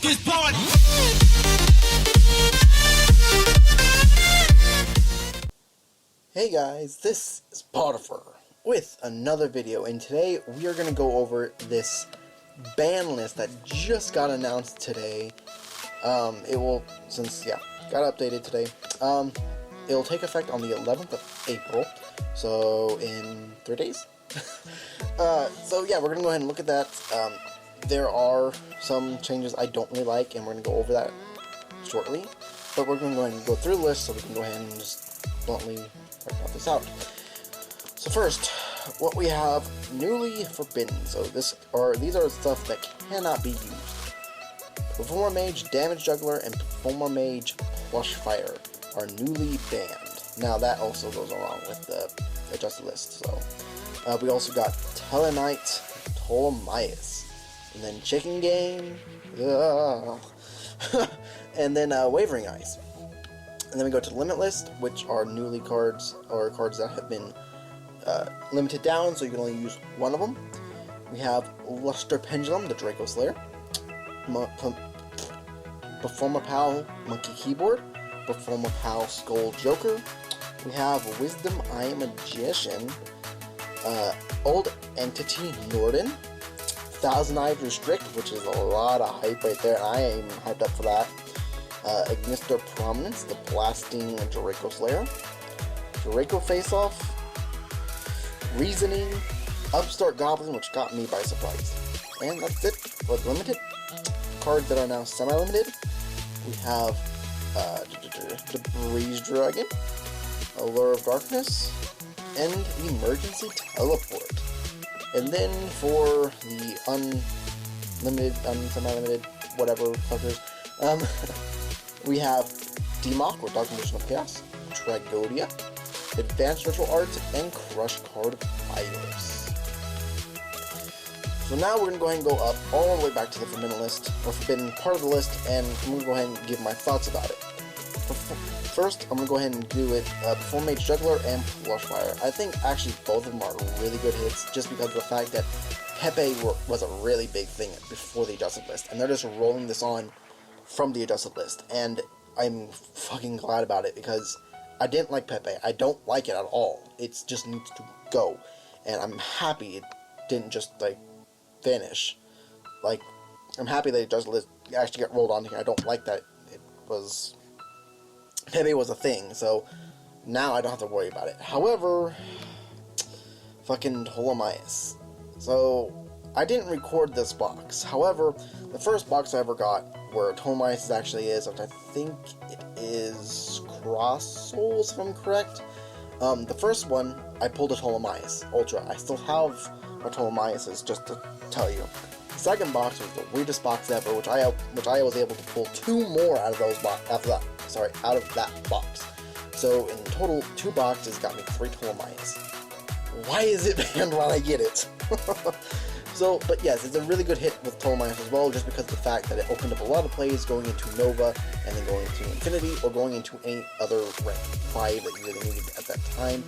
this party. Hey guys, this is Potiphar with another video, and today we are going to go over this ban list that just got announced today. Got updated today. It'll take effect on the 11th of April, so in 3 days. So yeah, we're going to go ahead and look at that. There are some changes I don't really like, and we're going to go over that shortly. But we're going to go ahead and go through the list so we can go ahead and just bluntly talk this out. So first, what we have newly forbidden. So these are the stuff that cannot be used. Performer Mage, Damage Juggler, and Performer Mage Plush Fire are newly banned. Now that also goes along with the adjusted list. So we also got Telenite, Ptolemaeus, and then Chicken Game, and then Wavering Eyes. And then we go to Limit List, which are newly cards, or cards that have been limited down, so you can only use one of them. We have Luster Pendulum, the Draco Slayer, Performer Pal Monkey Keyboard, Performer Pal Skull Joker. We have Wisdom Eye Magician, Old Entity Norden, Thousand Eyes Restrict, which is a lot of hype right there. I am hyped up for that. Ignister Prominence, the Blasting Draco Slayer, Draco Face Off, Reasoning, Upstart Goblin, which got me by surprise. And that's it for the limited. Cards that are now semi-limited. We have the Breeze Dragon, Allure of Darkness, and Emergency Teleport. And then for the unlimited, semi-limited, whatever fuckers, we have Demok, or Dark Magician of Chaos, Tragodia, Advanced Ritual Arts, and Crush Card Fighters. So now we're going to go ahead and go up all the way back to the forbidden list, or forbidden part of the list, and I'm going to go ahead and give my thoughts about it. First, I'm going to go ahead and do it Perform Mage Juggler and Plush Fire. I think actually both of them are really good hits, just because of the fact that Pepe was a really big thing before the adjusted list, and they're just rolling this on from the adjusted list, and I'm fucking glad about it, because I didn't like Pepe. I don't like it at all. It just needs to go, and I'm happy it didn't just, like, vanish. Like, I'm happy that the adjusted list actually got rolled on here. I don't like that Pepe was a thing, so now I don't have to worry about it. However, fucking Ptolemaeus. So, I didn't record this box. However, the first box I ever got where Ptolemaeus actually is, which I think it is Cross Souls, if I'm correct. The first one, I pulled a Ptolemaeus Ultra. I still have my Ptolemaeus, just to tell you. The second box was the weirdest box ever, which I was able to pull 2 more out of out of that box. So in total, 2 boxes got me 3 Ptolemaeus. Why is it banned while I get it? So, but yes, it's a really good hit with Ptolemaeus as well, just because of the fact that it opened up a lot of plays going into Nova, and then going into Infinity, or going into any other rank 5 that you really needed at that time,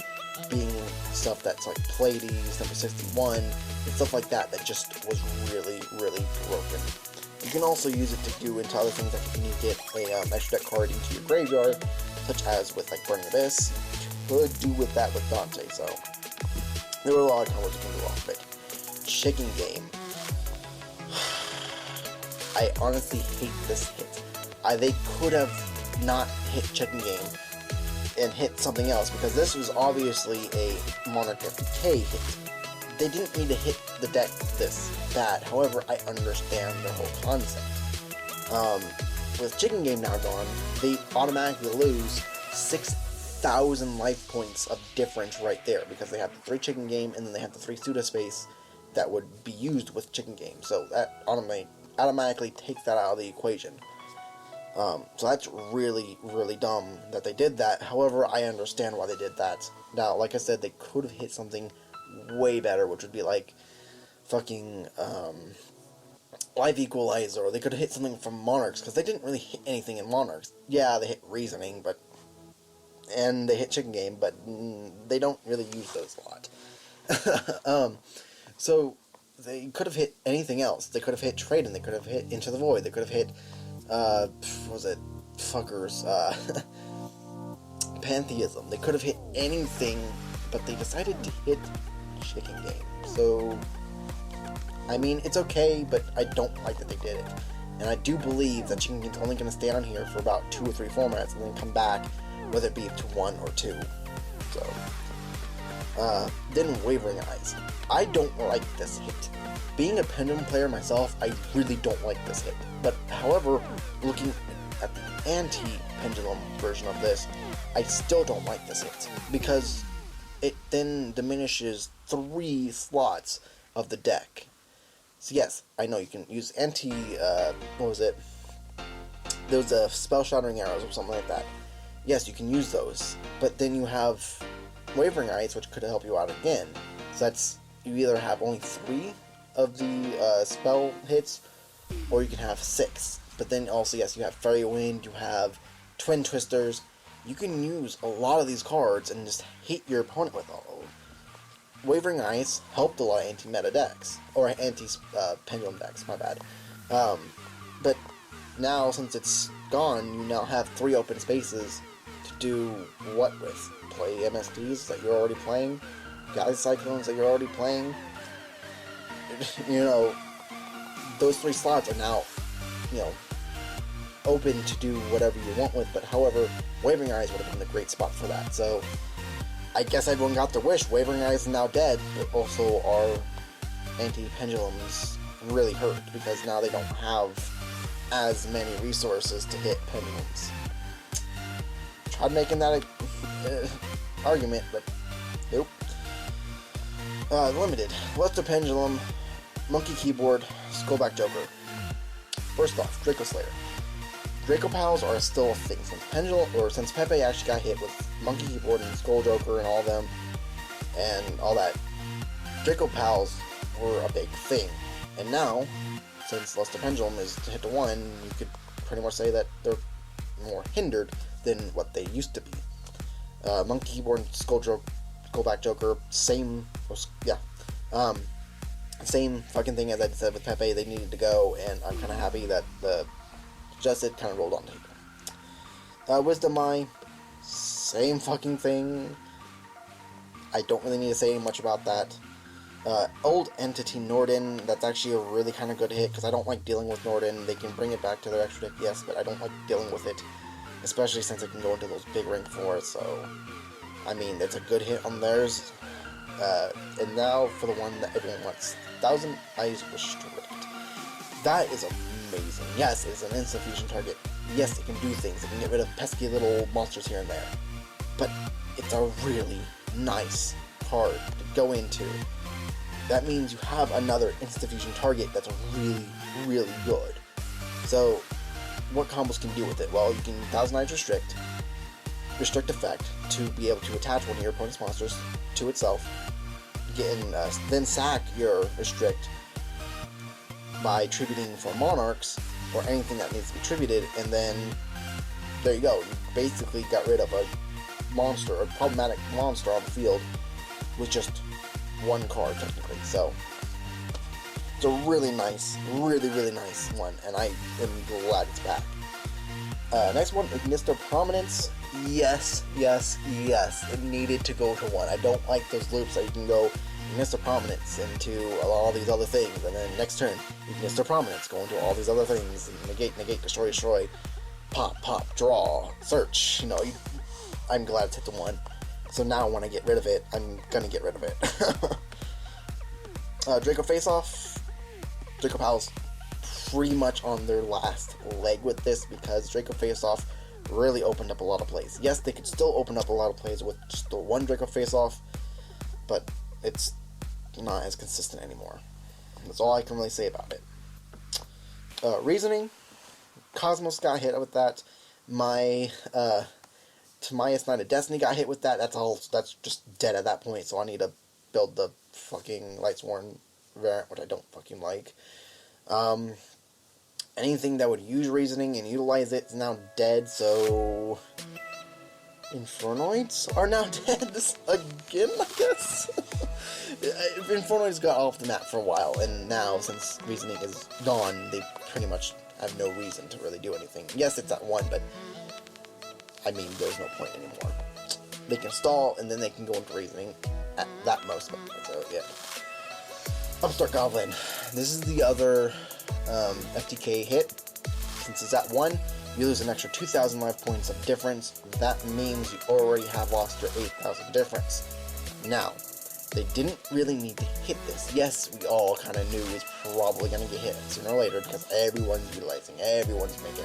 being stuff that's like Pleiades, number 61, and stuff like that, that just was really, really broken. You can also use it to do into other things, like if you need to get a extra deck card into your graveyard, such as with like Burning Abyss. You could do with that with Dante, so there were a lot of combos you can do off of it. Chicken Game. I honestly hate this hit. They could have not hit Chicken Game and hit something else, because this was obviously a Monarch FK hit. They didn't need to hit the deck this bad. However, I understand their whole concept. With Chicken Game now gone, they automatically lose 6,000 life points of difference right there, because they have the 3 Chicken Game, and then they have the 3 Pseudospace that would be used with Chicken Game. So that automatically takes that out of the equation. So that's really, really dumb that they did that. However, I understand why they did that. Now, like I said, they could have hit something way better, which would be like fucking Life Equalizer, or they could have hit something from Monarchs, because they didn't really hit anything in Monarchs. Yeah, they hit Reasoning, and they hit Chicken Game, but they don't really use those a lot. So they could have hit anything else. They could have hit Trading, they could have hit Into the Void, they could have hit, what was it? Fuckers, Pantheism. They could have hit anything, but they decided to hit Chicken Game. So, I mean, it's okay, but I don't like that they did it. And I do believe that Chicken Game's only going to stay on here for about 2 or 3 formats and then come back, whether it be to 1 or 2. So, then Wavering Eyes. I don't like this hit. Being a Pendulum player myself, I really don't like this hit. But, however, looking at the anti-Pendulum version of this, I still don't like this hit. Because it then diminishes 3 slots of the deck. So yes, I know you can use what was it? There was a Spell Shattering Arrows or something like that. Yes, you can use those. But then you have Wavering Eyes, which could help you out again. So that's, you either have only 3 of the spell hits, or you can have 6. But then also, yes, you have Fairy Wind, you have Twin Twisters. You can use a lot of these cards and just hit your opponent with all of them. Wavering Eyes helped a lot of anti-meta decks, or anti-pendulum decks, my bad. But now, since it's gone, you now have 3 open spaces to do what with? Play MSTs that you're already playing? Galaxy Cyclones that you're already playing? You know, those 3 slots are now, you know, open to do whatever you want with, but however, Wavering Eyes would have been a great spot for that, so I guess everyone got their wish. Wavering Eyes is now dead, but also our anti-pendulums really hurt, because now they don't have as many resources to hit pendulums. Tried making that argument, but nope. Limited. Luster Pendulum, Monkey Keyboard, Skullback Joker. First off, Draco Slayer. Draco Pals are still a thing since Pepe actually got hit with Monkey Keyboard and Skull Joker and all them and all that. Draco Pals were a big thing, and now, since Luster Pendulum is hit to 1, you could pretty much say that they're more hindered than what they used to be. Monkey Keyboard and Skullback Joker, same fucking thing as I said with Pepe. They needed to go, and I'm kind of happy that the Adjusted kind of rolled on paper. Wisdom Eye, same fucking thing. I don't really need to say much about that. Old Entity Norden, that's actually a really kind of good hit, because I don't like dealing with Norden. They can bring it back to their extra deck, yes, but I don't like dealing with it, especially since it can go into those big rank 4s, so, I mean, it's a good hit on theirs. And now for the one that everyone wants, Thousand Eyes Restrict. That is amazing. Yes, it's an instant fusion target. Yes, it can do things. It can get rid of pesky little monsters here and there. But it's a really nice card to go into. That means you have another instant fusion target that's really, really good. So, what combos can you do with it? Well, you can Thousand Eyes Restrict effect to be able to attach one of your opponent's monsters to itself. Then sack your Restrict by tributing for Monarchs, or anything that needs to be tributed, and then there you go. You basically got rid of a monster, a problematic monster on the field with just one card, technically. So, it's a really nice, really nice one, and I am glad it's back. Next one, Mr. Prominence. Yes. It needed to go to 1. I don't like those loops that you can go Mr. Prominence into all these other things, and then next turn, you can Mr. Prominence, go into all these other things, and negate, destroy, pop, draw, search, you know, I'm glad it's hit to 1. So now when I get rid of it, I'm gonna get rid of it. Draco Face-Off, Draco Pals pretty much on their last leg with this, because Draco Face-Off really opened up a lot of plays. Yes, they could still open up a lot of plays with just the one Draco Face-Off, but it's not as consistent anymore. That's all I can really say about it. Reasoning, Cosmos got hit with that. My Timaeus Knight of Destiny got hit with that. That's just dead at that point, so I need to build the fucking Lightsworn variant, which I don't fucking like. Anything that would use Reasoning and utilize it is now dead, so Infernoids are now dead again, I guess. Infernoids got off the map for a while, and now, since reasoning is gone, they pretty much have no reason to really do anything. Yes, it's at 1, but I mean, there's no point anymore. They can stall, and then they can go into reasoning at that most. So, yeah. Upstart Goblin. This is the other FTK hit. Since it's at 1, you lose an extra 2,000 life points of difference. That means you already have lost your 8,000 difference. Now, they didn't really need to hit this. Yes, we all kind of knew it's probably going to get hit sooner or later because everyone's utilizing, everyone's making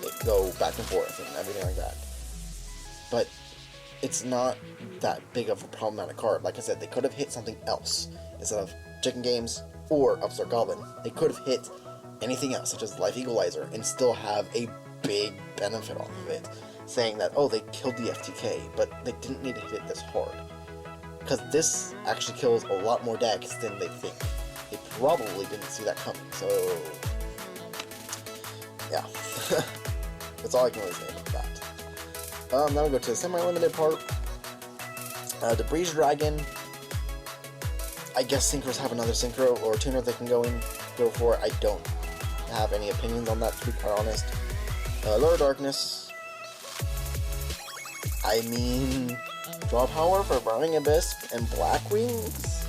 it go back and forth and everything like that. But it's not that big of a problematic card. Like I said, they could have hit something else instead of Chicken Games or Upstart Goblin. They could have hit anything else, such as Life Equalizer, and still have a big benefit off of it, saying that, oh, they killed the FTK, but they didn't need to hit it this hard. Because this actually kills a lot more decks than they think. They probably didn't see that coming, so yeah. That's all I can really say about that. Now we go to the semi-limited part. Debris Dragon. I guess Synchros have another Synchro or tuner they can go for. I don't have any opinions on that, to be quite honest. Lower Darkness. I mean, draw power for Burning Abyss and Black Wings,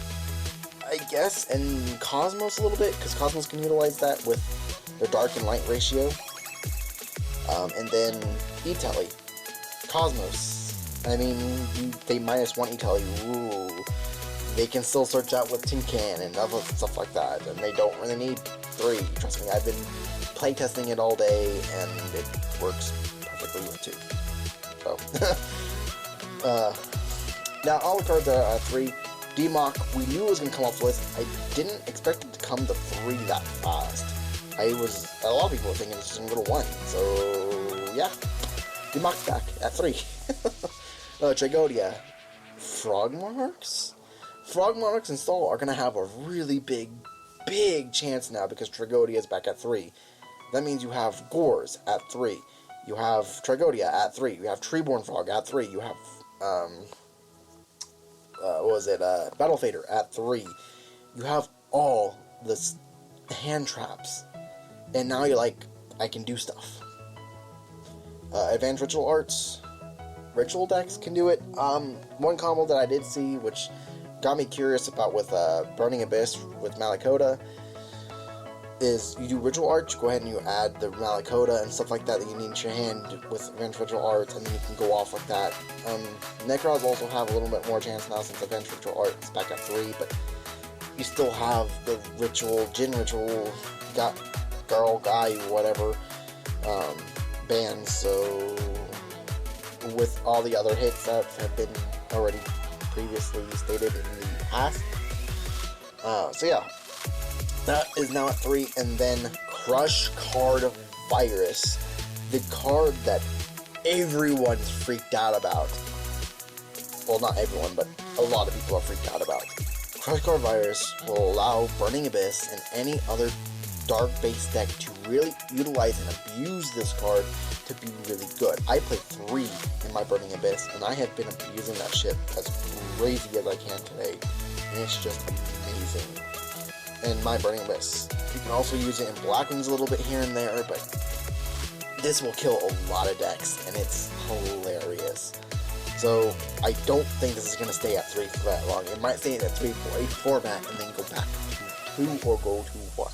I guess, and Cosmos a little bit, because Cosmos can utilize that with their dark and light ratio. And then E-Telly. Cosmos. I mean, they -1 E-Telly. Ooh. They can still search out with Tin Can and other stuff like that, and they don't really need 3. Trust me, I've been playtesting it all day, and it works perfectly with 2. So, now all the cards are at 3. D-Mock, we knew it was going to come off the list. I didn't expect it to come to 3 that fast. A lot of people were thinking it's just going to go to 1, so yeah. D-Mock's back at 3. Tragodia. Frog Monarchs? Frog Monarchs and Stall are going to have a really big chance now because Tragodia is back at 3. That means you have Gores at 3. You have Tragodia at 3. You have Treeborn Frog at 3. You have, Battle Fader at 3. You have all this hand traps. And now you're like, I can do stuff. Advanced Ritual Arts. Ritual decks can do it. One combo that I did see, which got me curious about with Burning Abyss with Malakota, is you do Ritual Arts, go ahead and you add the Malakota and stuff like that you need in your hand with Advanced Ritual Arts, and then you can go off like that. Necros also have a little bit more chance now since Advanced Ritual Arts is back at 3, but you still have the Ritual, Jin Ritual, Girl, Guy, whatever, bands, so with all the other hits that have been already previously stated in the past. So yeah, that is now at 3, and then Crush Card Virus, the card that everyone's freaked out about. Well, not everyone, but a lot of people are freaked out about. Crush Card Virus will allow Burning Abyss and any other dark-based deck to really utilize and abuse this card to be really good. I played 3 in my Burning Abyss, and I have been abusing that shit as crazy as I can today, and it's just amazing. In my Burning Abyss, you can also use it in Black Wings a little bit here and there, but this will kill a lot of decks, and it's hilarious. So I don't think this is going to stay at 3 for that long. It might stay at 3 for a format, and then go back to 2 or go to 1.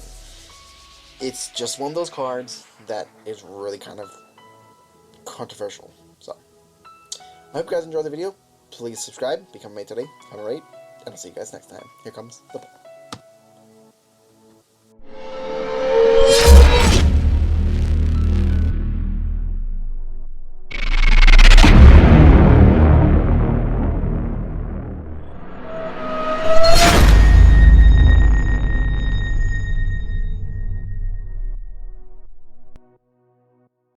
It's just one of those cards that is really kind of controversial. So, I hope you guys enjoyed the video. Please subscribe, become a mate today, comment, rate, and I'll see you guys next time. Here comes the ball.